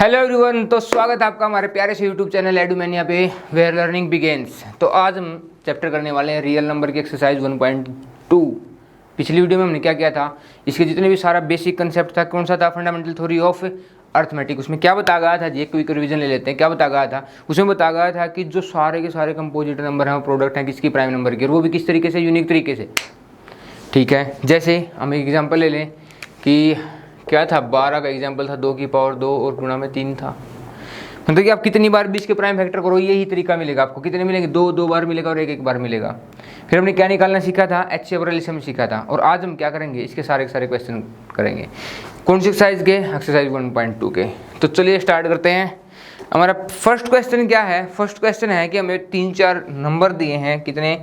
Hello everyone, तो स्वागत है आपका हमारे प्यारे से यूट्यूब चैनल एडुमेनिया पे वेयर लर्निंग बिगेन्स। तो आज हम चैप्टर करने वाले हैं रियल नंबर की एक्सरसाइज 1.2। पिछली वीडियो में हमने क्या किया था, इसके जितने भी सारा बेसिक कंसेप्ट था, कौन सा था, फंडामेंटल थ्योरी ऑफ अर्थमेटिक। उसमें क्या बताया गया था जी, एक क्विक रिवीजन ले लेते हैं। क्या बताया गया था, उसमें बताया गया था कि जो सारे के सारे कंपोजिट नंबर हैं वो प्रोडक्ट हैं किसकी, प्राइम नंबर की, और वो भी किस तरीके से, यूनिक तरीके से। ठीक है, जैसे हम एक एग्जाम्पल ले लें कि क्या था, 12 का एग्जाम्पल था, 2 की पावर 2 और गुणा में 3 था। मतलब कि आप कितनी बार 20 के प्राइम फैक्टर करो, यही तरीका मिलेगा आपको। कितने मिलेंगे, 2 बार मिलेगा और 1 बार मिलेगा। फिर हमने क्या निकालना सीखा था, HCF सीखा था। और आज हम क्या करेंगे, इसके सारे के सारे क्वेश्चन करेंगे। कौन सी एक्सरसाइज के, एक्सरसाइज 1.2 के। तो चलिए स्टार्ट करते हैं। हमारा फर्स्ट क्वेश्चन क्या है, फर्स्ट क्वेश्चन है कि हमें 3-4 नंबर दिए हैं, कितने,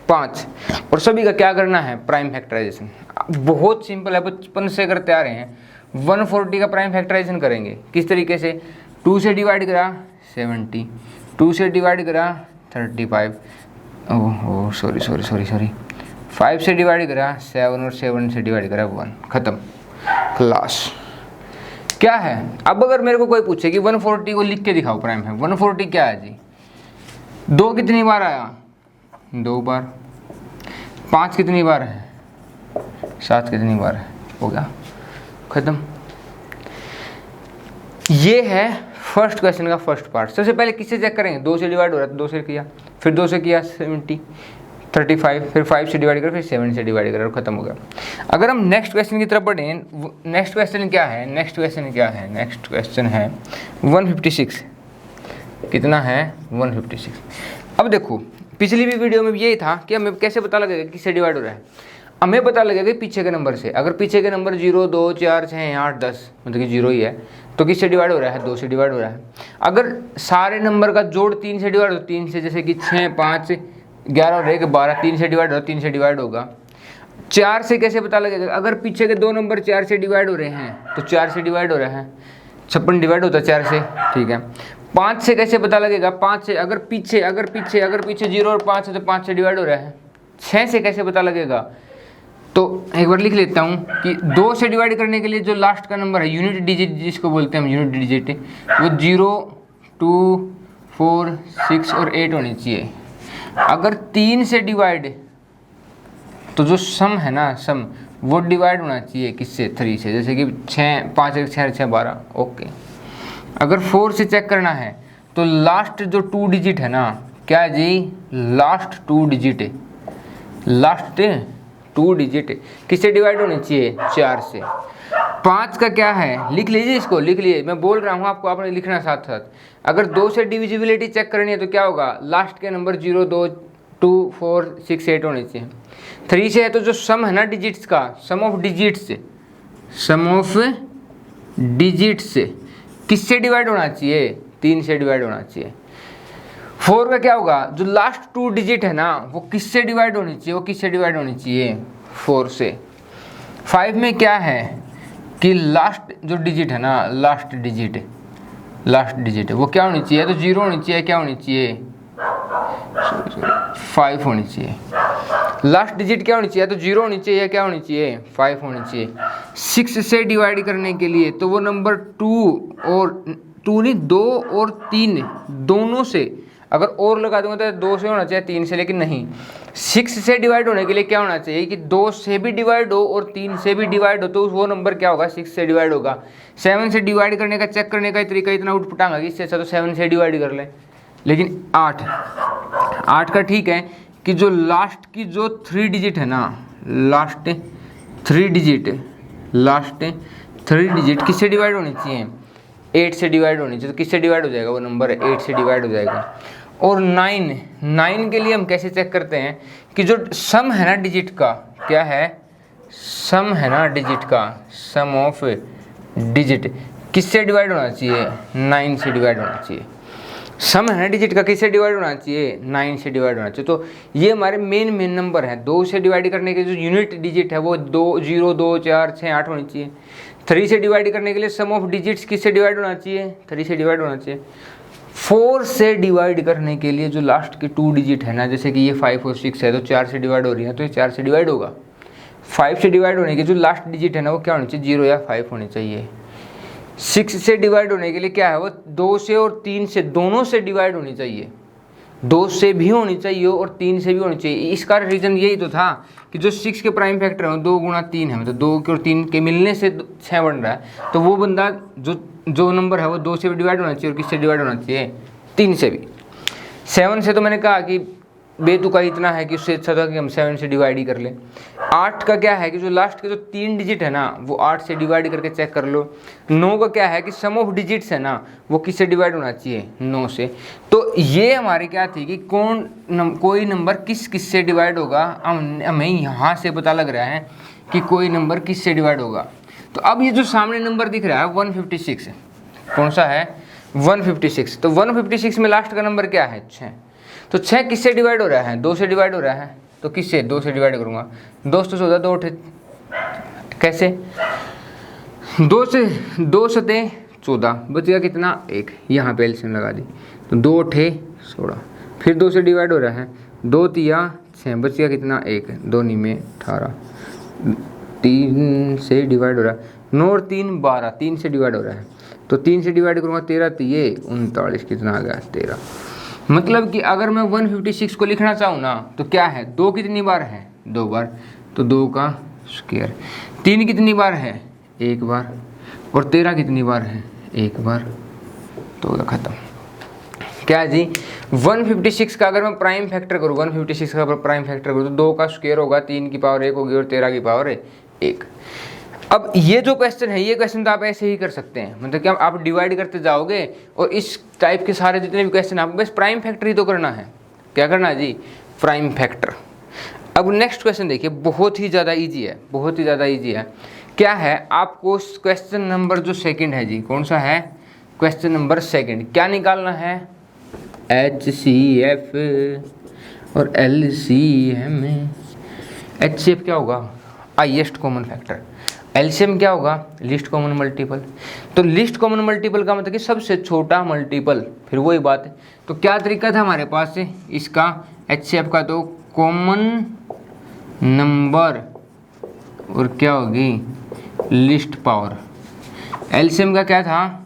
5, और सभी का क्या करना है, प्राइम फैक्टराइजेशन। बहुत सिंपल है, बचपन से करते आ रहे हैं। 140 का प्राइम फैक्टराइजेशन करेंगे किस तरीके से, 2 से डिवाइड करा 70, 2 से डिवाइड करा 35, ओह सॉरी 5 से डिवाइड करा 7 और 7 से डिवाइड करा 1, खत्म क्लास। क्या है, अब अगर मेरे को कोई पूछे कि 140 को लिख के दिखाओ प्राइम है, 140 क्या है जी, 2 कितनी बार आया, 2 बार, 5 कितनी बार है, 7 कितनी बार है, हो गया खत्म। ये है फर्स्ट क्वेश्चन का फर्स्ट पार्ट। सबसे पहले किससे चेक करेंगे, 2 से डिवाइड हो रहा है तो 2 से किया, फिर 2 से किया 70, 35, फिर 5 से डिवाइड करा, फिर 7 से डिवाइड करा और खत्म हो गया। अगर हम नेक्स्ट क्वेश्चन की तरफ बढ़ें, नेक्स्ट क्वेश्चन क्या है, नेक्स्ट क्वेश्चन है 156। कितना है, 156। अब देखो, पिछली भी वीडियो में यही था कि हमें कैसे पता लगेगा किससे डिवाइड हो रहा है। हमें पता लगेगा पीछे के नंबर से। अगर पीछे के नंबर 0, 2, 4, 6, 8, 10 मतलब कि 0 ही है, तो किससे डिवाइड हो रहा है, 2 से डिवाइड हो रहा है। अगर सारे नंबर का जोड़ 3 से डिवाइड हो, 3 से, जैसे कि 6, 5, 11 और 1, 12, 3 से डिवाइड हो, 3 से डिवाइड होगा। 4 से कैसे पता लगेगा, अगर पीछे के 2 नंबर 4 से डिवाइड हो रहे हैं तो 4 से डिवाइड हो रहे हैं, 56 डिवाइड होता है 4 से, ठीक है। 5 से कैसे पता लगेगा, 5 से अगर पीछे 0 और 5 है तो 5 से डिवाइड हो रहा है। 6 से कैसे पता लगेगा, तो एक बार लिख लेता हूँ कि 2 से डिवाइड करने के लिए जो लास्ट का नंबर है, यूनिट डिजिट जिसको बोलते हैं हम, यूनिट डिजिट, वो 0, 2, 4, 6 और 8 होनी चाहिए। अगर 3 से डिवाइड, तो जो सम है ना, सम वो डिवाइड होना चाहिए किससे, 3 से, जैसे कि 6, 5, 6, 6, 12, ओके। अगर 4 से चेक करना है तो लास्ट जो 2 डिजिट है ना, क्या है जी, लास्ट 2 डिजिट है, लास्ट 2 डिजिट किससे डिवाइड होनी चाहिए, 4 से। 5 का क्या है, लिख लीजिए इसको, लिख लीजिए, मैं बोल रहा हूँ आपको, आपने लिखना साथ साथ। अगर 2 से डिविजिबिलिटी चेक करनी है तो क्या होगा, लास्ट के नंबर 0, 2, 2, 4, 6, 8 होने चाहिए। 3 से है तो जो सम है ना डिजिट्स का, सम ऑफ डिजिट्स किससे डिवाइड होना चाहिए, 3 से डिवाइड होना चाहिए। 4 का क्या होगा, जो लास्ट 2 डिजिट है ना, वो किससे डिवाइड होनी चाहिए, वो किससे डिवाइड होनी चाहिए, 4 से। 5 में क्या है कि लास्ट जो डिजिट है ना, लास्ट डिजिट है वो क्या होनी चाहिए, तो 0 होनी चाहिए, क्या होनी चाहिए, 5 होनी चाहिए। लास्ट डिजिट क्या होनी चाहिए, तो 0 होनी चाहिए, क्या होनी चाहिए, 5 होनी चाहिए। 6 से डिवाइड करने के लिए तो वो नंबर 2 नहीं, 2 और 3 दोनों से, अगर और लगा दूंगा तो 2 से होना चाहिए, 3 से, लेकिन नहीं। 6 से डिवाइड होने के लिए क्या होना चाहिए कि 2 से भी डिवाइड हो और 3 से भी डिवाइड हो, तो वो नंबर क्या होगा, 6 से डिवाइड होगा। 7 से डिवाइड करने का, चेक करने का तरीका इतना उठपटांगा कि इससे अच्छा तो 7 से डिवाइड कर लें। लेकिन 8 का ठीक है कि जो लास्ट की जो 3 डिजिट है ना, लास्ट 3 डिजिट किससे डिवाइड होनी चाहिए, 8 से डिवाइड होनी चाहिए। तो किससे डिवाइड हो जाएगा, वो नंबर 8 से डिवाइड हो जाएगा। और 9 के लिए हम कैसे चेक करते हैं कि जो सम है ना डिजिट का, क्या है, सम है ना डिजिट का, सम ऑफ डिजिट किससे डिवाइड होना चाहिए, 9 से डिवाइड होना चाहिए। सम है ना डिजिट का किससे डिवाइड होना चाहिए, 9 से डिवाइड होना चाहिए। तो ये हमारे मेन नंबर हैं। 2 से डिवाइड करने के जो यूनिट डिजिट है वो 0, 2, 4, 6, 8 होनी चाहिए। 3 से डिवाइड करने के लिए सम ऑफ डिजिट्स किससे डिवाइड होना चाहिए, 3 से डिवाइड होना चाहिए। 4 से डिवाइड करने के लिए जो लास्ट के 2 डिजिट है ना, जैसे कि ये 5 और 6 है तो 4 से डिवाइड हो रही है, तो ये 4 से डिवाइड होगा। 5 से डिवाइड होने के जो लास्ट डिजिट है ना, वो क्या होनी चाहिए, 0 या 5 होनी चाहिए। 6 से डिवाइड होने के लिए क्या है वो 2 से और 3 से दोनों से डिवाइड होनी चाहिए, 2 से भी होनी चाहिए और 3 से भी होनी चाहिए। इसका रीज़न यही तो था कि जो 6 के प्राइम फैक्टर हैं 2 गुणा 3 है, मतलब 2 के और 3 के मिलने से 6 बन रहा है। तो वो बंदा जो नंबर है वो 2 से भी डिवाइड होना चाहिए और किससे डिवाइड होना चाहिए, 3 से भी। 7 से तो मैंने कहा कि बेतुका इतना है कि उससे अच्छा था कि हम 7 से डिवाइड ही कर लें। 8 का क्या है कि जो लास्ट के जो 3 डिजिट है ना वो 8 से डिवाइड करके चेक कर लो। 9 का क्या है कि सम ऑफ डिजिट्स है ना वो किससे डिवाइड होना चाहिए, 9 से। तो ये हमारी क्या थी कि कोई नंबर किस से डिवाइड होगा, हमें यहाँ से पता लग रहा है कि कोई नंबर किस से डिवाइड होगा। तो अब ये जो सामने नंबर दिख रहा है 156 है, कौन सा है, 156। तो 156 में लास्ट का नंबर क्या है, 6। तो 6 किससे डिवाइड हो रहा है, 2 से डिवाइड हो रहा है। तो किससे, 2 से डिवाइड करूँगा, 2 से 14, 2 8 कैसे, 2 से 2 सते 14, बचेगा कितना, 1। यहाँ पे एलसीएम लगा दी, तो 2 8 16। फिर 2 से डिवाइड हो रहा है, 2 3 6, बचेगा कितना, 1। 2 9 में 18, 3 से डिवाइड हो रहा है, 9 और 3 12, 3 से डिवाइड हो रहा है। तो 3 से डिवाइड करूँगा 13 3 39, कितना आ गया, 13। मतलब कि अगर मैं 156 को लिखना चाहूँ ना तो क्या है, 2 कितनी बार है, 2 बार, तो 2 का स्क्वायर। 3 कितनी बार है, 1 बार, और 13 कितनी बार है, 1 बार। तो खत्म। क्या जी, 156 का अगर मैं प्राइम फैक्टर करूँ, 156 का प्राइम फैक्टर करूँ तो 2 का स्क्वायर होगा, 3 की पावर 1 होगी और 13 की पावर 1। अब ये जो क्वेश्चन है, ये क्वेश्चन तो आप ऐसे ही कर सकते हैं, मतलब कि आप डिवाइड करते जाओगे और इस टाइप के सारे जितने भी क्वेश्चन आपको बस प्राइम फैक्टर ही तो करना है। क्या करना है जी, प्राइम फैक्टर। अब नेक्स्ट क्वेश्चन देखिए, बहुत ही ज़्यादा इजी है, बहुत ही ज़्यादा इजी है। क्या है, आपको क्वेश्चन नंबर जो सेकंड है जी, कौन सा है, क्वेश्चन नंबर सेकंड, क्या निकालना है, HCF और LCM। HCF क्या होगा, हाईएस्ट कॉमन फैक्टर, एलसीएम क्या होगा, लिस्ट कॉमन मल्टीपल। तो लिस्ट कॉमन मल्टीपल का मतलब कि सबसे छोटा मल्टीपल, फिर वही बात है। तो क्या तरीका था हमारे पास से इसका, HCF का, तो कॉमन नंबर और क्या होगी, लिस्ट पावर। एलसीएम का क्या था,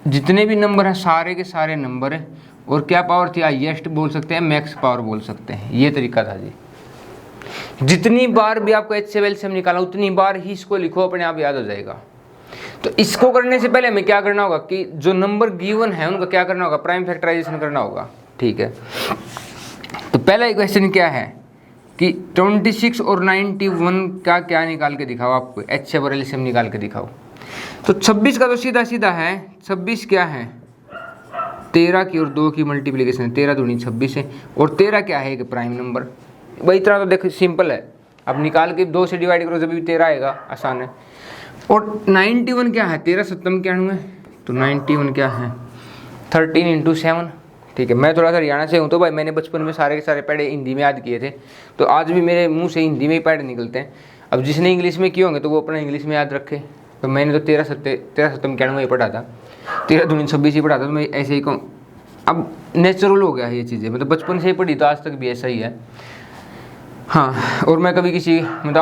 जितने भी नंबर हैं सारे के सारे नंबर है, और क्या पावर थी, हाईएस्ट बोल सकते हैं, मैक्स पावर बोल सकते हैं। ये तरीका था जी। जितनी बार भी आपको HCF LCM निकाला उतनी बार ही इसको लिखो, अपने आप याद हो जाएगा। तो इसको करने से पहले हमें क्या करना होगा कि जो नंबर गिवन है उनका क्या करना होगा, प्राइम फैक्टराइजेशन करना होगा। ठीक है, तो पहला क्वेश्चन क्या है कि 26 और 91 का क्या निकाल के दिखाओ, आपको HCF और LCM निकाल के दिखाओ। तो 26 का तो सीधा सीधा है, 26 क्या है, 13 की और 2 की मल्टीप्लीकेशन है, 13 दूनी 26 है, और 13 क्या है, एक प्राइम नंबर। वही तरह तो देखो सिंपल है, अब निकाल के 2 से डिवाइड करो जब भी 13 आएगा, आसान है। और 91 क्या है, 13 सत्तम क्या है, तो 91 क्या है, 13 × 7। ठीक है, मैं थोड़ा सा हरियाणा से हूँ तो भाई मैंने बचपन में सारे के सारे पढ़े हिंदी में याद किए थे, तो आज भी मेरे मुंह से हिंदी में ही पढ़ निकलते हैं। अब जिसने इंग्लिश में किए होंगे तो वो अपना इंग्लिश में याद रखे। तो मैंने तो 13 सत्तम 91 ही पढ़ा था, 13 दूनी 26 ही पढ़ा था, तो मैं ऐसे ही कहूँ। अब नेचुरल हो गया है ये चीज़ें, मतलब बचपन से ही पढ़ी तो आज तक भी ऐसा ही है। हाँ, और मैं कभी किसी मतलब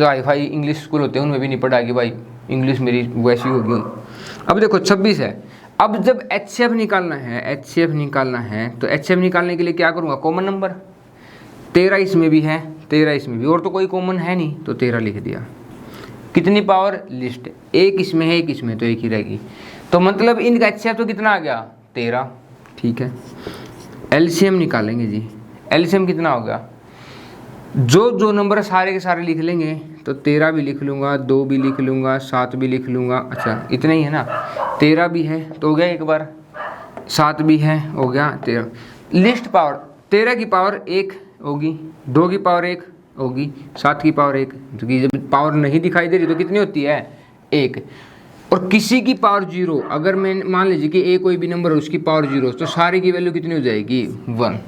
हाई फाई इंग्लिश स्कूल होते हैं उनमें भी नहीं पढ़ा कि भाई इंग्लिश मेरी वैसी होगी। अब देखो 26 है, अब जब HCF निकालना है, HCF निकालना है तो HCF निकालने के लिए क्या करूँगा, कॉमन नंबर, 13 इसमें भी है, 13 इसमें भी, और तो कोई कॉमन है नहीं तो 13 लिख दिया। कितनी पावर, लिस्ट, एक इसमें है एक इसमें, तो एक ही रहेगी। तो मतलब इनका HCF तो कितना आ गया, 13। ठीक है, LCM निकालेंगे जी, LCM कितना होगा, जो नंबर सारे के सारे लिख लेंगे, तो 13 भी लिख लूँगा, 2 भी लिख लूँगा, 7 भी लिख लूँगा। अच्छा इतना ही है ना, 13 भी है तो हो गया एक बार, 7 भी है हो गया 13। लिस्ट पावर 13 की पावर 1 होगी, 2 की पावर 1 होगी, 7 की पावर 1, क्योंकि जब पावर नहीं दिखाई दे रही तो कितनी होती है, 1। और किसी की पावर 0, अगर मैं मान लीजिए कि A कोई भी नंबर है उसकी पावर 0, तो सारे की वैल्यू कितनी हो जाएगी, 1।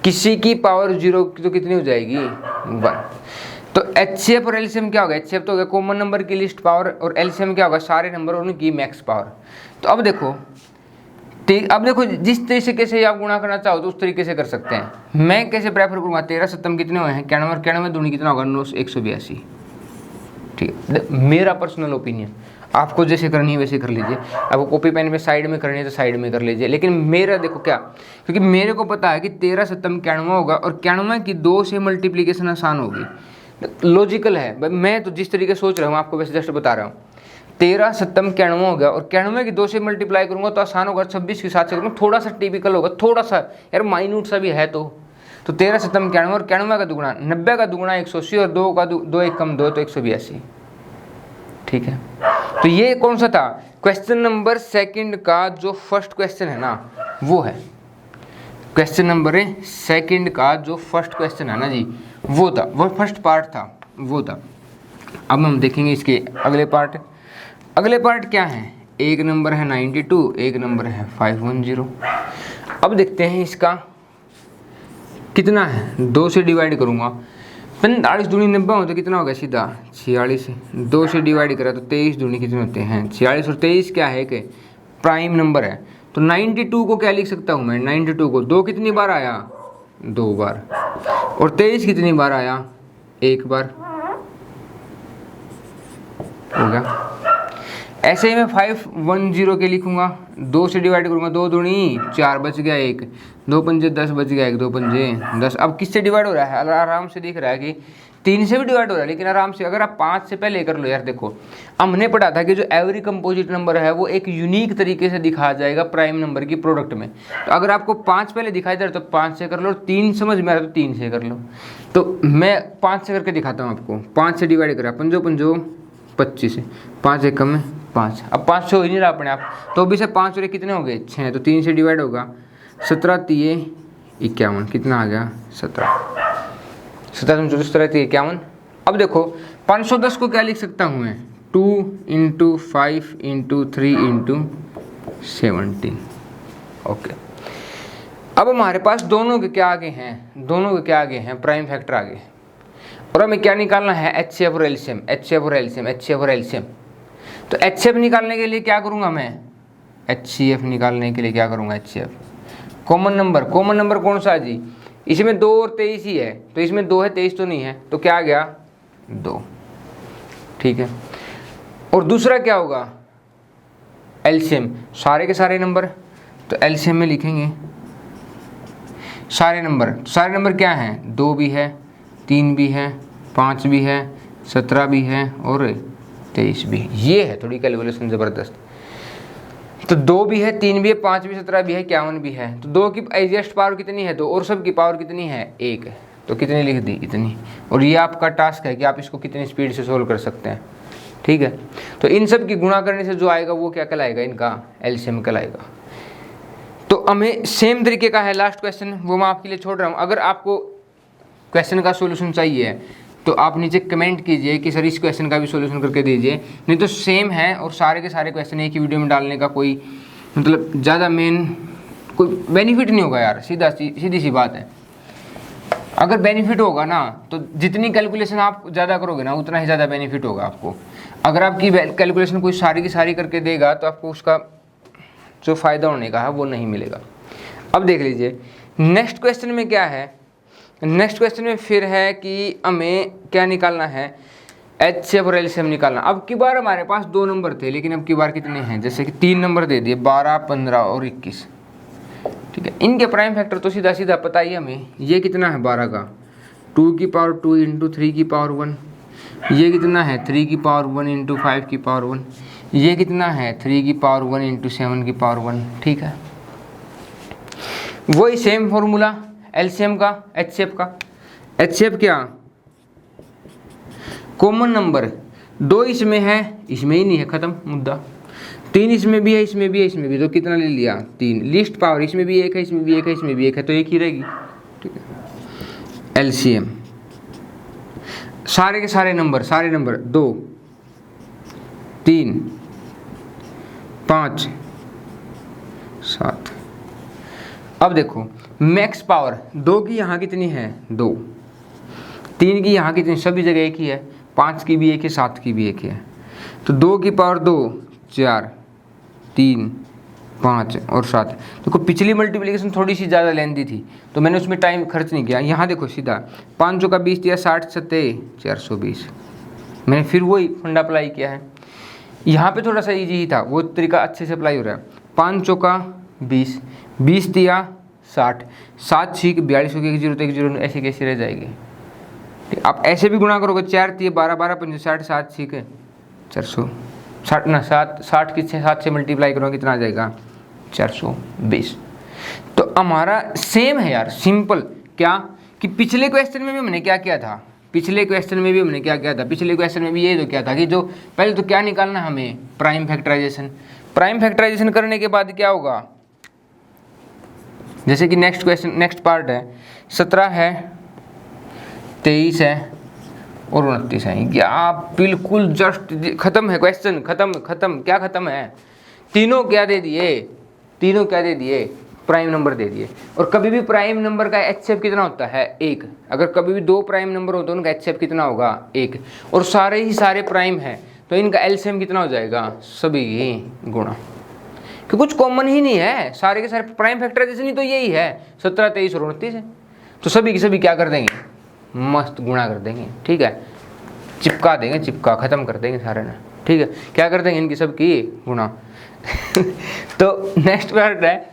किसी की पावर 0 तो कितनी हो जाएगी, 1। तो HCF और LCM क्या होगा, HCF तो हो गया कॉमन नंबर की लिस्ट पावर, और LCM क्या होगा, सारे नंबर और उनकी मैक्स पावर। तो अब देखो जिस तरीके से आप गुणा करना चाहो तो उस तरीके से कर सकते हैं। मैं कैसे प्रेफर करूँगा, 13 सत्तम कितने हुए हैं, 91, 91 दूनी कितना होगा, 9 182। ठीक है, मेरा पर्सनल ओपिनियन। आपको जैसे करनी है वैसे कर लीजिए, आपको कॉपी पेन में साइड में करनी है तो साइड में कर लीजिए। लेकिन मेरा देखो क्या, क्योंकि मेरे को पता है कि 13 सत्तम 91 होगा और 91 की 2 से मल्टीप्लीकेशन आसान होगी, लॉजिकल है। मैं तो जिस तरीके सोच रहा हूँ आपको वैसे जस्ट बता रहा हूँ। 13 सत्तम 91 हो गया और 91 की 2 से मल्टीप्लाई करूंगा तो आसान होगा, 26 के साथ से करूँगा थोड़ा सा टिपिकल होगा, थोड़ा सा यार माइन्यूट सा भी है। तो 13 सत्तम 91 और 91 का दुगुना 90 का दुगुना 180 और 2 का 2 एक कम 2 तो 182। ठीक है, तो ये कौन सा था, क्वेश्चन नंबर सेकंड का जो फर्स्ट क्वेश्चन है ना वो है, क्वेश्चन नंबर सेकंड का जो फर्स्ट क्वेश्चन है ना जी वो था, वो फर्स्ट पार्ट था वो था। अब हम देखेंगे इसके अगले पार्ट। अगले पार्ट क्या है, एक नंबर है 92, एक नंबर है 510। अब देखते हैं इसका कितना है, 2 से डिवाइड करूँगा, 45 दूनी 90 हो तो कितना होगा सीधा 46, 2 से डिवाइड करा तो 23 दूनी कितने होते हैं 46, और 23 क्या है कि प्राइम नंबर है। तो 92 को क्या लिख सकता हूँ मैं, 92 को 2 कितनी बार आया 2 बार, और 23 कितनी बार आया 1 बार, हो गया। ऐसे ही मैं 510 के लिखूंगा, 2 से डिवाइड करूंगा, 2 दूनी 4 बच गया 1, 2 पंजे 10 बच गया 1, 2 पंजे 10। अब किससे डिवाइड हो रहा है, आराम से दिख रहा है कि 3 से भी डिवाइड हो रहा है, लेकिन आराम से। अगर आप 5 से पहले कर लो यार, देखो हमने पढ़ा था कि जो एवरी कंपोजिट नंबर है वो एक यूनिक तरीके से दिखाया जाएगा प्राइम नंबर की प्रोडक्ट में। तो अगर आपको 5 पहले दिखाई दे रहा तो 5 से कर लो, 3 समझ में आ रहा तो 3 से कर लो। तो मैं 5 से करके दिखाता हूँ आपको। 5 से डिवाइड करा, 5 पंजो 25, 5 एक कम में 5, अब 5 से हो ही नहीं रहा अपने आप, तो भी से 5 और कितने हो गए 6, तो 3 से डिवाइड होगा, 17 3 51, कितना आ गया 17, 17 17 51। अब देखो 510 को क्या लिख सकता हूँ मैं, 2 × 5 × 3 × 17। ओके, अब हमारे पास दोनों के क्या आगे हैं, दोनों के क्या आगे हैं, प्राइम फैक्टर आगे, और हमें क्या निकालना है, HCF और LCM, HCF और LCM, HCF और LCM। तो HCF निकालने के लिए क्या करूंगा मैं, HCF निकालने के लिए क्या करूंगा, HCF common number, common number कौन सा है जी, इसमें 2 और 23 ही है, तो इसमें 2 है 23 तो नहीं है, तो क्या आ गया 2। ठीक है, और दूसरा क्या होगा LCM, सारे के सारे नंबर, तो LCM में लिखेंगे सारे नंबर। सारे नंबर क्या हैं, 2 भी है, 3 भी है, 5 भी है, 17 भी है और 23 भी है। ये है थोड़ी कैलकुलेशन ज़बरदस्त। तो 2 भी है, 3 भी है, 5 भी, 17 भी है, 51 भी है। तो 2 की हाईएस्ट पावर कितनी है 2, और सब की पावर कितनी है 1 है, तो कितनी लिख दी इतनी। और ये आपका टास्क है कि आप इसको कितनी स्पीड से सोल्व कर सकते हैं। ठीक है, तो इन सब की गुणा करने से जो आएगा वो क्या कहलाएगा, इनका LCM कहलाएगा। तो हमें सेम तरीके का है लास्ट क्वेश्चन, वो मैं आपके लिए छोड़ रहा हूँ। अगर आपको क्वेश्चन का सोल्यूशन चाहिए तो आप नीचे कमेंट कीजिए कि सर इस क्वेश्चन का भी सोल्यूशन करके दीजिए, नहीं तो सेम है और सारे के सारे क्वेश्चन एक ही वीडियो में डालने का कोई मतलब ज़्यादा मेन कोई बेनिफिट नहीं होगा यार, सीधी सी बात है। अगर बेनिफिट होगा ना तो जितनी कैलकुलेशन आप ज़्यादा करोगे ना उतना ही ज़्यादा बेनिफिट होगा आपको। अगर आपकी कैलकुलेशन कोई सारी की सारी करके देगा तो आपको उसका जो फ़ायदा होने का है वो नहीं मिलेगा। अब देख लीजिए नेक्स्ट क्वेश्चन में क्या है, नेक्स्ट क्वेश्चन में फिर है कि हमें क्या निकालना है, HCF और LCM निकालना। अब की बार हमारे पास 2 नंबर थे, लेकिन अब की बार कितने हैं, जैसे कि 3 नंबर दे दिए 12, 15 और 21। ठीक है, इनके प्राइम फैक्टर तो सीधा सीधा पता ही हमें, ये कितना है 12 का 2 की पावर 2 × 3 की पावर 1, ये कितना है 3 की पावर 1 × 5 की पावर 1, ये कितना है 3 की पावर 1 × 7 की पावर 1। ठीक है, वही सेम फॉर्मूला LCM का, HCF का। HCF क्या, कॉमन नंबर 2 इसमें है, इसमें ही नहीं है, खत्म मुद्दा। 3 इसमें भी है, इसमें भी है, इसमें भी, तो कितना ले लिया 3। लिस्ट पावर इसमें भी 1 है, इसमें भी 1 है, इसमें भी 1 है, तो 1 ही रहेगी। ठीक है, LCM सारे के सारे नंबर 2 3 5 7। अब देखो मैक्स पावर 2 की यहाँ कितनी है 2, 3 की यहाँ कितनी, सभी जगह एक ही है, 5 की भी एक है, 7 की भी एक है। तो 2 की पावर 2 4 3 5 और 7। देखो पिछली मल्टीप्लिकेशन थोड़ी सी ज़्यादा लेंदी थी तो मैंने उसमें टाइम खर्च नहीं किया। यहाँ देखो सीधा 5 का 20 दिया, 60 7 420। मैंने फिर वही फंडा अप्लाई किया है। यहाँ पे थोड़ा सा इजी ही था, वो तरीका अच्छे से अप्लाई हो रहा है। 5 चौका 20, 20 तिया 60, 7 छीक 42 हो गई, 1 0 तो 1 0 ऐसी कैसी रह जाएगी। ठीक, आप ऐसे भी गुणा करोगे, 4 तिया 12, 12 5 60, 7 छीक 460 ना 60 की 7 से मल्टीप्लाई करोगे कितना आ जाएगा 420। तो हमारा सेम है यार, सिंपल। क्या कि पिछले क्वेश्चन में भी हमने क्या किया था, पिछले क्वेश्चन में भी हमने क्या किया था, पिछले क्वेश्चन में भी ये तो क्या था कि जो पहले तो क्या निकालना हमें, प्राइम फैक्टराइजेशन। प्राइम फैक्टराइजेशन करने के बाद क्या होगा, जैसे कि नेक्स्ट क्वेश्चन, नेक्स्ट पार्ट है 17 है, 23 है और 29 है। या बिल्कुल जस्ट खत्म है क्वेश्चन, खत्म क्या खत्म है, तीनों क्या दे दिए, तीनों क्या दे दिए, प्राइम नंबर दे दिए। और कभी भी प्राइम नंबर का एचसीएफ कितना होता है 1। अगर कभी भी 2 प्राइम नंबर होते हैं उनका एचसीएफ कितना होगा 1। और सारे ही सारे प्राइम हैं तो इनका एलसीएम कितना हो जाएगा, सभी गुणा, कि कुछ कॉमन ही नहीं है, सारे के सारे प्राइम फैक्टराइजेशन ही तो यही है, 17 23 और 29 है। तो सभी की सभी क्या कर देंगे, मस्त गुणा कर देंगे। ठीक है, चिपका देंगे, चिपका खत्म कर देंगे सारे ने। ठीक है, क्या कर देंगे, इनकी सबकी गुणा। तो नेक्स्ट पार्ट है,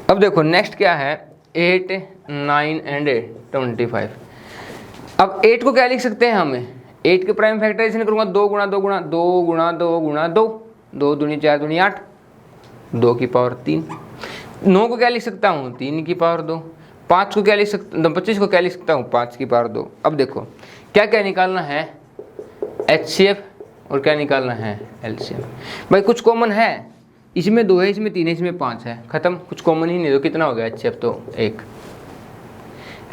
अब देखो नेक्स्ट क्या है, 8 9 एंड 25। अब 8 को क्या लिख सकते हैं हमें, 8 के प्राइम फैक्टराइजेशन करूंगा 2 गुणा 2 गुणा 2 गुणा 2 गुणा 2, 2 दूनी 4 दूनी 8, 2 की पावर 3। 9 को क्या लिख सकता हूँ 3 की पावर 2। 5 को क्या लिख सकता, 25 को क्या लिख सकता हूँ 5 की पावर 2। अब देखो क्या क्या निकालना है, एचसीएफ और क्या निकालना है एलसीएम। भाई कुछ कॉमन है, इसमें 2 है, इसमें 3 है, इसमें 5 है, खत्म, कुछ कॉमन ही नहीं। तो कितना हो गया एचसीएफ, तो 1।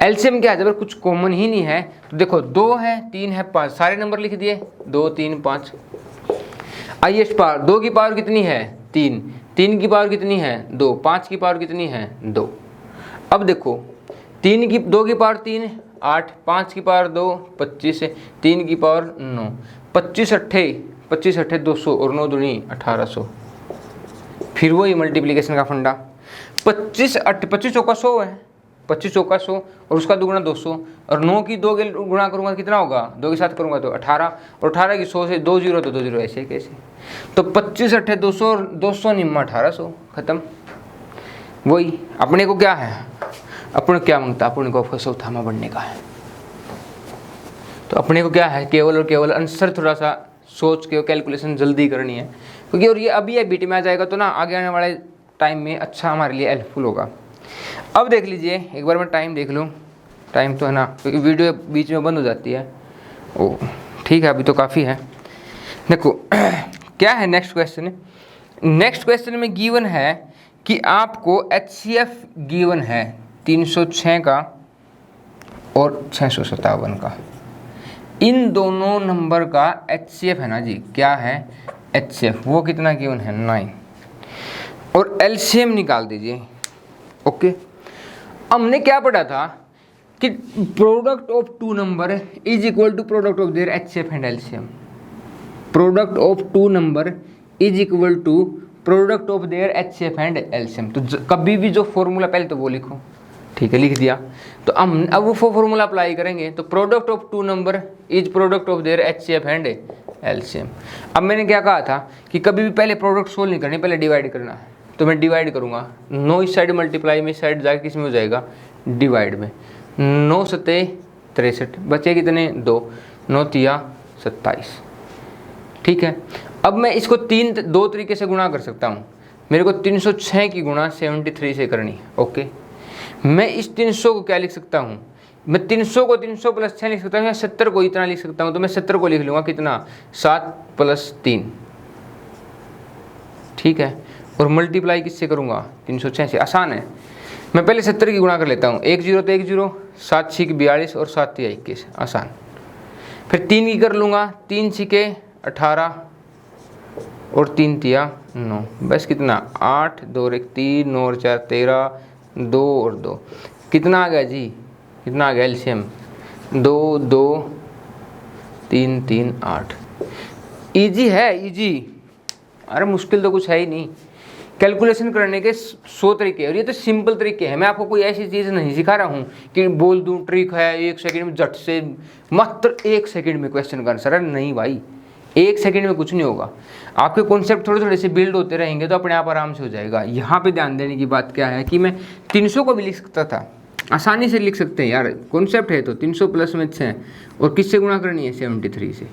एलसीएम क्या है, जब कुछ कॉमन ही नहीं है तो देखो 2 है 3 है 5, सारे नंबर लिख दिए 2 3 5। हाईएस्ट पावर, 2 की पावर कितनी है 3, 3 की पावर कितनी है 2, 5 की पावर कितनी है 2। अब देखो 2 की पावर 3 8, 5 की पावर 2 25 है, 3 की पावर 9, 25 अट्ठे 200 और 9 दूनी 1800। फिर वही मल्टीप्लिकेशन का फंडा, 25 चौका 100 है, 25 चौका 100 और उसका दुगुना 200, और 9 की 2 के गुणा करूंगा कितना होगा, 2 के साथ करूंगा तो 18, और 18 की 100 से 2 0 तो 2 0 ऐसे कैसे। तो 25 अट्ठे 200 और 200 निम्मा 1800, खत्म। वही अपने को क्या है, अपने क्या मांगता, अपने को फसो थामा बनने का है। तो अपने को क्या है, केवल और केवल आंसर थोड़ा सा सोच के कैलकुलेशन जल्दी करनी है, क्योंकि और ये अभी है बीटी में आ जाएगा तो ना आगे आने वाले टाइम में अच्छा हमारे लिए हेल्पफुल होगा। अब देख लीजिए एक बार मैं टाइम देख लूँ, टाइम तो है ना, क्योंकि वीडियो बीच में बंद हो जाती है। ओ ठीक है, अभी तो काफ़ी है। देखो क्या है नेक्स्ट क्वेश्चन, नेक्स्ट क्वेश्चन में गिवन है कि आपको एचसीएफ गिवन है 306 का और 657 का, इन दोनों नंबर का एचसीएफ है ना जी, क्या है एचसीएफ, वो कितना गिवन है 9, और एलसीएम निकाल दीजिए। ओके, हमने क्या पढ़ा था कि product of 2 number is equal to product of their HCF and LCM. Product of 2 number is equal to product of their HCF and LCM. तो कभी भी जो फॉर्मूला पहले तो वो लिखो, ठीक है, लिख दिया। तो हम अब वो फॉर्मूला अप्लाई करेंगे, तो product of 2 number is product of their HCF and LCM. अब मैंने क्या कहा था कि कभी भी पहले प्रोडक्ट सोल्व नहीं करनी, पहले डिवाइड करना है। तो मैं डिवाइड करूँगा, 9 इस साइड मल्टीप्लाई में, इस साइड जाकर किस में हो जाएगा डिवाइड में, 9 सत्ते 63, बचे कितने 2, 9 तिया 27। ठीक है, अब मैं इसको 2 तरीके से गुणा कर सकता हूँ। मेरे को 306 की गुणा 73 से करनी है। ओके, मैं इस 300 को क्या लिख सकता हूँ, मैं 300 को 300 + 6 लिख सकता हूँ, या 70 को इतना लिख सकता हूँ। तो मैं 70 को लिख लूँगा कितना 7 + 3, ठीक है, और मल्टीप्लाई किससे करूँगा 306 से। आसान है, मैं पहले 70 की गुणा कर लेता हूँ, 1 0 तो 1 0, 7 6 42 और 7 3 21, आसान। फिर 3 की कर लूँगा, 3 6 18 और 3 3 9, बस कितना 8 2 1 3 9 और 4 13, 2 और 2 कितना आ गया जी, कितना आ गया एलसीएम 2 2 3 3 8। इजी है, इजी, अरे मुश्किल तो कुछ है ही नहीं। कैलकुलेशन करने के 100 तरीके हैं और ये तो सिंपल तरीके हैं। मैं आपको कोई ऐसी चीज़ नहीं सिखा रहा हूँ कि बोल दूँ ट्रिक है 1 सेकंड में झट से मात्र 1 सेकंड में क्वेश्चन का आंसर है। नहीं भाई, 1 सेकंड में कुछ नहीं होगा। आपके कॉन्सेप्ट थोड़े थोड़े से बिल्ड होते रहेंगे तो अपने आप आराम से हो जाएगा। यहाँ पे ध्यान देने की बात क्या है कि मैं 300 को भी लिख सकता था, आसानी से लिख सकते हैं यार, कॉन्सेप्ट है तो 300 प्लस में 6 और किससे गुणा करनी है 73 से,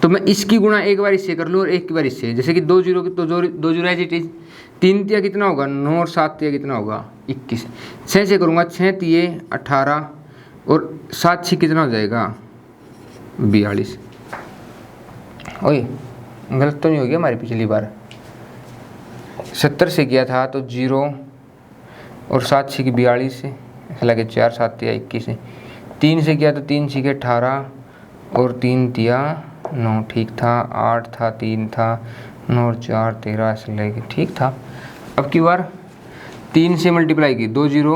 तो मैं इसकी गुणा एक बार इससे कर लूँ और एक बार इससे। जैसे कि 2 जीरो की तो 2 जीरो एज इट इज, 3 तिया कितना होगा 9 और 7 तिया कितना होगा 21, 6 से करूँगा 6 तिये 18 और 7 6 कितना हो जाएगा 42। ओए गलत तो नहीं हो गया हमारी पिछली बार, 70 से किया था तो 0 और 7 6 42 से, ऐसा लगे 4 7 तिया 21 से, 3 से किया तो 3 6 18 और 3 तिया 9 ठीक था, 8 था 3 था 9 और 4 13 ऐसा लगे ठीक था। अब की बार 3 से मल्टीप्लाई की 2 जीरो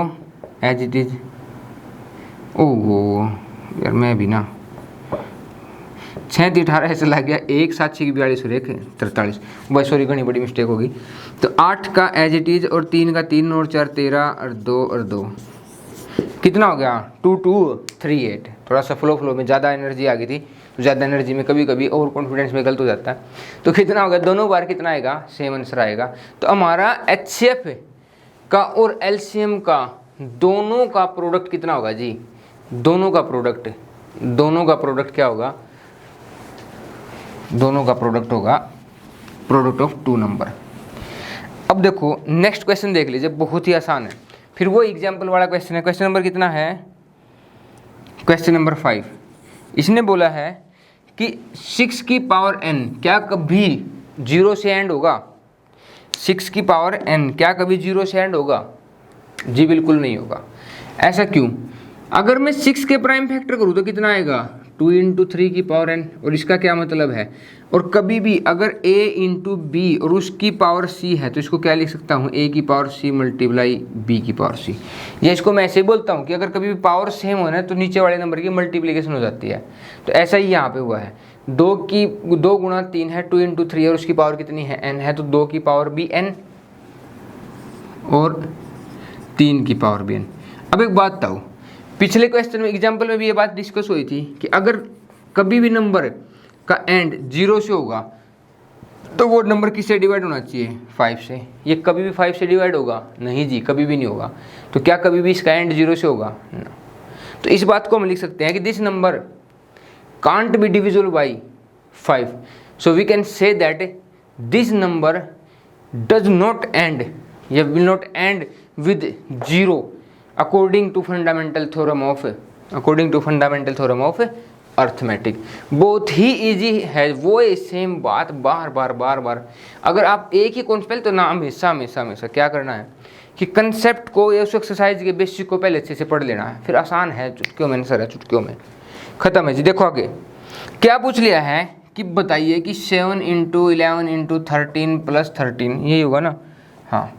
एज इट इज, ओहो यार मैं भी ना 6 3 18 ऐसे लग गया, 1 7 6 42 और 1 43, भाई सॉरी घनी बड़ी मिस्टेक होगी। तो 8 का एज इट इज और 3 का 3 और 4 13 और 2 कितना हो गया 2 2 3 8। थोड़ा सा फ्लो में ज़्यादा एनर्जी आ गई थी, तो ज़्यादा एनर्जी में कभी कभी ओवर कॉन्फिडेंस में गलत हो जाता है। तो कितना होगा दोनों बार कितना आएगा सेम आंसर आएगा। तो हमारा HCF का और LCM का दोनों का प्रोडक्ट कितना होगा जी, दोनों का प्रोडक्ट क्या होगा, दोनों का प्रोडक्ट होगा प्रोडक्ट ऑफ 2 नंबर। अब देखो नेक्स्ट क्वेश्चन देख लीजिए, बहुत ही आसान है, फिर वो एग्जाम्पल वाला क्वेश्चन है। क्वेश्चन नंबर कितना है, क्वेश्चन नंबर 5। इसने बोला है कि 6 की पावर n क्या कभी 0 से एंड होगा, 6 की पावर n क्या कभी 0 से एंड होगा, जी बिल्कुल नहीं होगा। ऐसा क्यों, अगर मैं 6 के प्राइम फैक्टर करूँ तो कितना आएगा 2 इंटू 3 की पावर n, और इसका क्या मतलब है, और कभी भी अगर a इंटू बी और उसकी पावर c है तो इसको क्या लिख सकता हूँ a की पावर c मल्टीप्लाई b की पावर c, या इसको मैं ऐसे बोलता हूँ कि अगर कभी भी पावर सेम होना है तो नीचे वाले नंबर की मल्टीप्लिकेशन हो जाती है। तो ऐसा ही यहाँ पे हुआ है, 2 गुणा 3 है 2 इंटू 3 और उसकी पावर कितनी है n है, तो 2 की पावर भी n और 3 की पावर भी n। अब एक बात बताओ, पिछले क्वेश्चन में एग्जाम्पल में भी ये बात डिस्कस हुई थी कि अगर कभी भी नंबर का एंड 0 से होगा तो वो नंबर किससे डिवाइड होना चाहिए 5 से। ये कभी भी 5 से डिवाइड होगा नहीं जी, कभी भी नहीं होगा। तो क्या कभी भी इसका एंड 0 से होगा ना। तो इस बात को हम लिख सकते हैं कि this number can't be divisible by 5, so we can say that this number does not end या will not end with 0 according to fundamental theorem of arithmetic. बहुत ही इजी है, वो सेम बात बार बार अगर आप एक ही कॉन्सेप्ट, तो ना हमेशा क्या करना है कि कंसेप्ट को या उस एक्सरसाइज के बेसिक को पहले अच्छे से पढ़ लेना है, फिर आसान है, चुटकियों में आंसर है, चुटकियों में खत्म है जी। देखो आगे क्या पूछ लिया है कि बताइए कि 7 इंटू 11 इंटू 13 प्लस 13 यही होगा ना, हाँ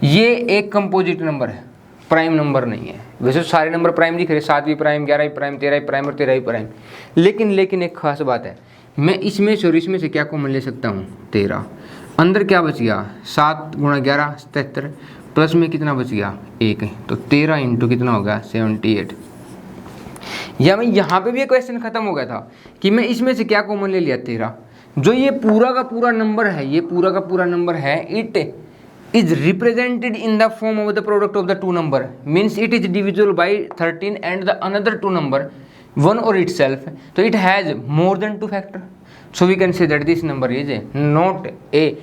ये एक कंपोजिट नंबर है, प्राइम नंबर नहीं है। वैसे तो सारे नंबर प्राइम दिख रहे, 7वीं प्राइम 11वीं प्राइम 13वीं प्राइम और 13वीं प्राइम, लेकिन एक खास बात है, मैं इसमें से और इसमें से क्या कॉमन ले सकता हूँ 13, अंदर क्या बच गया 7 गुणा 11 77, प्लस में कितना बच गया 1, तो 13 इंटू कितना हो गया 78। या मैं यहाँ पे भी एक क्वेश्चन खत्म हो गया था कि मैं इसमें से क्या कॉमन ले लिया 13, जो ये पूरा का पूरा नंबर है, ये पूरा का पूरा नंबर है, it is represented in the form of the product of the two number, means it is divisible by 13 and the another two number one or itself, so it has more than 2 factor, so we can say that this number is not a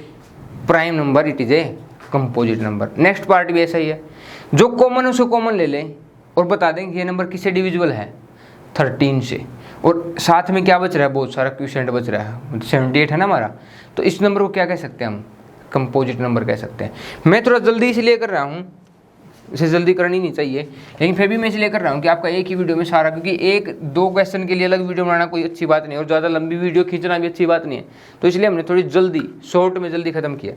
prime number, it is a composite number। Next part भी ऐसा ही है, जो common है उसको common ले लें और बता दें कि ये नंबर किससे डिविजिबल है 13 से, और साथ में क्या बच रहा है बहुत सारा क्वोशिएंट बच रहा है 78 है ना हमारा, तो इस नंबर को क्या कह सकते हैं हम कंपोजिट नंबर कह सकते हैं। मैं थोड़ा जल्दी इसलिए कर रहा हूँ, इसे जल्दी करनी नहीं चाहिए, लेकिन फिर भी मैं इसलिए कर रहा हूँ कि आपका एक ही वीडियो में सारा, क्योंकि 1-2 क्वेश्चन के लिए अलग वीडियो बनाना कोई अच्छी बात नहीं है और ज़्यादा लंबी वीडियो खींचना भी अच्छी बात नहीं है, तो इसलिए हमने थोड़ी जल्दी शॉर्ट में जल्दी ख़त्म किया।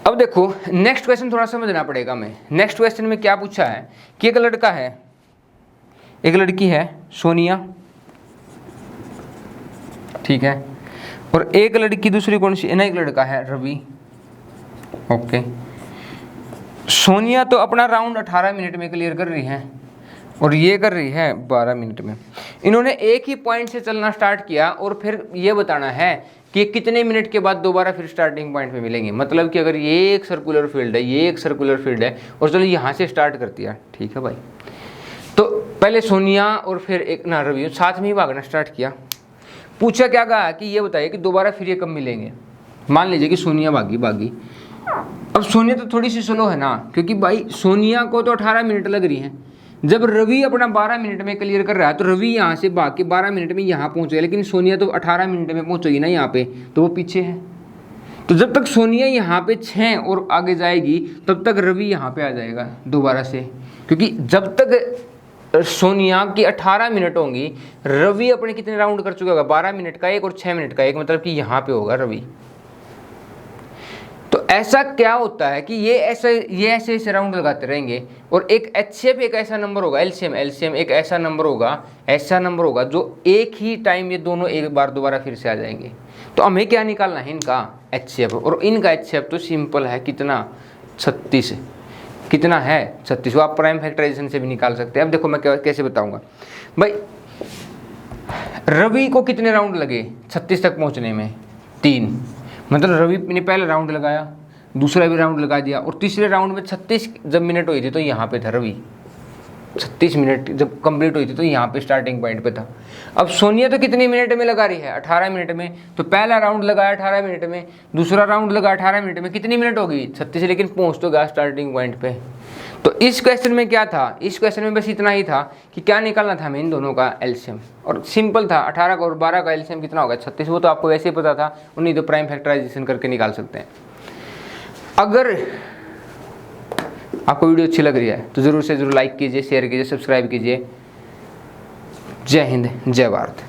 अब देखो नेक्स्ट क्वेश्चन थोड़ा समझना पड़ेगा। मैं नेक्स्ट क्वेश्चन में क्या पूछा है कि एक लड़का है, एक लड़की है सोनिया, ठीक है, और एक लड़की दूसरी कौन सी है ना, एक लड़का है रवि, ओके, सोनिया तो अपना राउंड 18 मिनट में क्लियर कर रही है और ये कर रही है 12 मिनट में। इन्होंने एक ही पॉइंट से चलना स्टार्ट किया और फिर ये बताना है कि कितने मिनट के बाद दोबारा फिर स्टार्टिंग पॉइंट पे मिलेंगे। मतलब कि अगर ये एक सर्कुलर फील्ड है, ये एक सर्कुलर फील्ड है और चलो यहाँ से स्टार्ट कर दिया, ठीक है भाई। तो पहले सोनिया और फिर एक ना रवि साथ में ही भागना स्टार्ट किया। पूछा क्या कहा कि ये बताइए कि दोबारा फिर ये कब मिलेंगे। मान लीजिए कि सोनिया भागी। अब सोनिया तो थोड़ी सी स्लो है ना, क्योंकि भाई सोनिया को तो 18 मिनट लग रही है। जब रवि अपना 12 मिनट में क्लियर कर रहा है तो रवि यहाँ से भाग के 12 मिनट में यहाँ पहुँचेगा, लेकिन सोनिया तो 18 मिनट में पहुँचेगी ना यहाँ पे, तो वो पीछे है। तो जब तक सोनिया यहाँ पे 6 और आगे जाएगी तब तक रवि यहाँ पे आ जाएगा दोबारा से, क्योंकि जब तक सोनिया की 18 मिनट होंगी, रवि अपने कितने राउंड कर चुका होगा, 12 मिनट का एक और 6 मिनट का एक, मतलब कि यहाँ पे होगा रवि। तो ऐसा क्या होता है कि ये ऐसे राउंड लगाते रहेंगे और एक एचसीएफ एक ऐसा नंबर होगा, एलसीएम एक ऐसा नंबर होगा जो एक ही टाइम ये दोनों एक बार दोबारा फिर से आ जाएंगे। तो हमें क्या निकालना है, इनका एचसीएफ, और इनका एचसीएफ तो सिंपल है, कितना 36, कितना है 36। वो आप प्राइम फैक्टराइजेशन से भी निकाल सकते हैं। अब देखो मैं कैसे बताऊंगा भाई। रवि को कितने राउंड लगे 36 तक पहुंचने में, 3। मतलब रवि ने पहला राउंड लगाया, दूसरा भी राउंड लगा दिया और तीसरे राउंड में 36 जब मिनट हुई थी तो यहाँ पे था रवि। 36 मिनट जब कंप्लीट हुई थी तो यहाँ पे स्टार्टिंग पॉइंट पे था। अब सोनिया तो कितने मिनट में लगा रही है, 18 मिनट में। तो पहला राउंड लगाया 18 मिनट में, दूसरा राउंड लगा 18 मिनट में, कितनी मिनट होगी 36, लेकिन पहुँच तो गया स्टार्टिंग पॉइंट पे। तो इस क्वेश्चन में क्या था, इस क्वेश्चन में बस इतना ही था कि क्या निकालना था हमें इन दोनों का एलसीएम, और सिंपल था 18 का और 12 का एलसीएम कितना होगा 36। वो तो आपको वैसे ही पता था, उन्हीं तो प्राइम फैक्टराइजेशन करके निकाल सकते हैं। अगर आपको वीडियो अच्छी लग रही है तो ज़रूर से ज़रूर लाइक कीजिए, शेयर कीजिए, सब्सक्राइब कीजिए। जय हिंद, जय भारत।